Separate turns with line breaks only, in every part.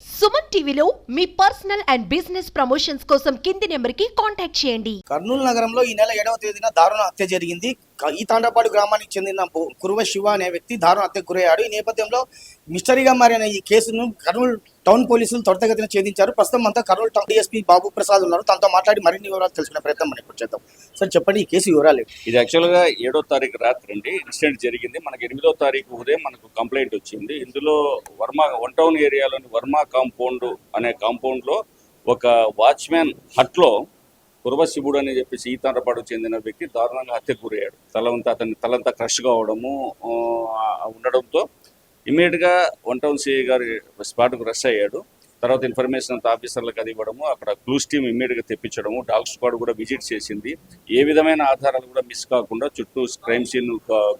సుమన్ టీవీలో మీ personal and business promotions కోసం కింది నెంబర్కి కాంటాక్ట్ చేయండి.
కర్నూలు నగరంలో ఈ నెల 7వ తేదీన దారుణ హత్య జరిగింది. ఈ తాండపాడు గ్రామానికి చెందిన కురువ శివ అనే వ్యక్తి దారుణ హత్యకు గురయ్యాడు. ఈ నేపథ్యంలో మిస్టరీగా మారిన ఈ కేసును కర్నూలు టౌన్ పోలీసులు త్వరితగతిన ఛేదించారు. ప్రస్తుతం అంతా కర్నూలు టౌన్ డిఎస్పీ బాబు ప్రసాద్ ఉన్నారు. తనతో మాట్లాడి మరిన్ని వివరాలు తెలుసుకునే ప్రయత్నం మనం ఇప్పుడు చేద్దాం. సార్ చెప్పండి, ఈ కేసు వివరాలు.
ఇది యాక్చువల్గా 7వ తారీఖు రాత్రి అండి ఇన్సిడెంట్ జరిగింది. మనకి 8వ తారీఖు ఉదయం మనకు కంప్లైంట్ వచ్చింది. ఇందులో వన్ టౌన్ ఏరియాలోని వర్మ కాంపౌండ్ అనే కాంపౌండ్లో ఒక వాచ్మ్యాన్ హట్లో కురవ శివుడు అని చెప్పేసి ఈ తాండ్రపాడుకు చెందిన వ్యక్తి దారుణంగా హత్యకు గురయ్యాడు. తలంతా క్రష్ కావడము ఉండడంతో ఇమీడియట్గా వన్ టౌన్ సిఐ గారి స్పాట్కు రష్ అయ్యాడు. తర్వాత ఇన్ఫర్మేషన్ అంతా ఆఫీసర్లకు అది ఇవ్వడము, అక్కడ క్లూస్ టీమ్ ఇమీడియట్గా తెప్పించడము, డాగ్ స్క్వాడ్ కూడా విజిట్ చేసింది. ఏ విధమైన ఆధారాలు కూడా మిస్ కాకుండా చుట్టూ క్రైమ్ సీన్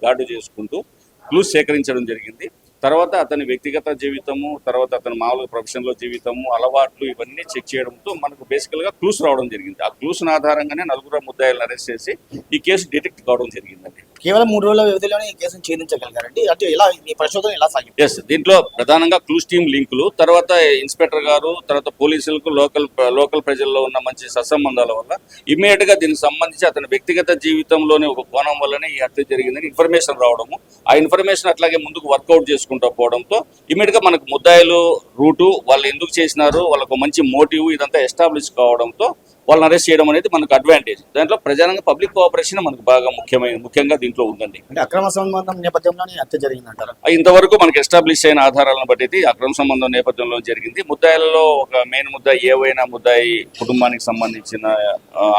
గార్డు చేసుకుంటూ క్లూస్ సేకరించడం జరిగింది. తర్వాత అతని వ్యక్తిగత జీవితము, తర్వాత అతని మామూలుగా ప్రొఫెషనల్ జీవితము, అలవాట్లు ఇవన్నీ చెక్ చేయడంతో మనకు బేసికల్గా క్లూస్ రావడం జరిగింది. ఆ క్లూస్ని ఆధారంగానే 4 ముద్దాయిలను అరెస్ట్ చేసి ఈ కేసు డిటెక్ట్ కావడం జరిగిందండి.
కేవలం 3 రోజుల వ్యవధిలోనే ఈ కేసును ఛేదించగలిగారండి. అంటే ఇలా ఈ పరిశోధన ఎలా సాగింది?
ఎస్, దీంట్లో ప్రధానంగా క్లూస్ టీమ్ లింకులు, తర్వాత ఇన్స్పెక్టర్ గారు, తర్వాత పోలీసులకు లోకల్ ప్రజల్లో ఉన్న మంచి సత్సంబంధాల వల్ల ఇమీడియట్ గా దీనికి సంబంధించి అతని వ్యక్తిగత జీవితంలోనే ఒక కోణం వల్లనే ఈ హత్య జరిగిందని ఇన్ఫర్మేషన్ రావడము, ఆ ఇన్ఫర్మేషన్ అట్లాగే ముందుకు వర్కౌట్ చేసుకుంటూ పోవడంతో ఇమీడియట్ గా మనకు ముద్దాయిలు రూటు, వాళ్ళు ఎందుకు చేసినారు, వాళ్ళకు మంచి మోటివ్ ఇదంతా ఎస్టాబ్లిష్ కావడంతో వాళ్ళని అరెస్ట్ చేయడం అనేది మనకు అడ్వాంటేజ్. దాంట్లో ప్రజానంగా పబ్లిక్ కోఆపరేషన్ మనకు బాగా ముఖ్యంగా దీంట్లో ఉందండి.
అంటే అక్రమ సంబంధం నేపథ్యంలోనే హత్య జరిగిందంటారు.
ఇంతవరకు మనకు ఎస్టాబ్లిష్ అయిన ఆధారాలను బట్టి అక్రమ సంబంధం నేపథ్యంలో జరిగింది. ముద్దాయిలలో ఒక మెయిన్ ముద్దాయి ఏవైనా ముద్దాయి కుటుంబానికి సంబంధించిన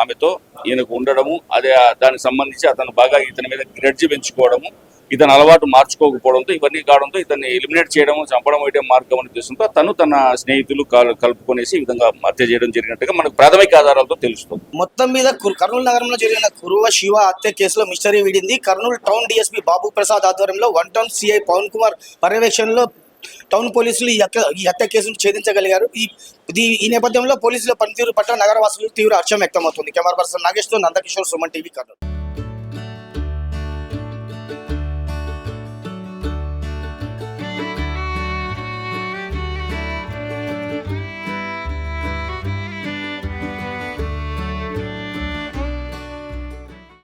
ఆమెతో ఈయనకు ఉండడము, అదే దానికి సంబంధించి అతను బాగా ఇతని మీద గ్రెడ్జ్ పెంచుకోవడము, ఇతను అలవాటు మార్చుకోకపోవడంతో ఇవన్నీ కావడంతో ఇతన్ని ఎలిమినేట్ చేయడం, చంపడం అయితే మార్గం అనే ఉద్దేశంతో తన స్నేహితులు కలుపుకొనేసి ఈ విధంగా హత్య చేయడం జరిగినట్టుగా మనకు ప్రాథమిక ఆధారాలతో తెలుస్తుంది.
మొత్తం మీద కర్నూలు నగరంలో జరిగిన కురువ శివ హత్య కేసులో మిస్టరీ వీడింది. కర్నూలు టౌన్ డిఎస్పీ బాబు ప్రసాద్ ఆధ్వర్యంలో one town CI Pavan Kumar పర్యవేక్షణలో టౌన్ పోలీసులు ఈ హత్య కేసును ఛేదించగలిగారు. ఈ నేపథ్యంలో పోలీసుల పనితీరు పట్ల నగరవాసులు తీవ్ర హర్షం వ్యక్తమవుతుంది. కెమెరా పర్సన్ నాగేష్తో నందకిషోర్, సుమన్ టీవీ, కర్నూలు.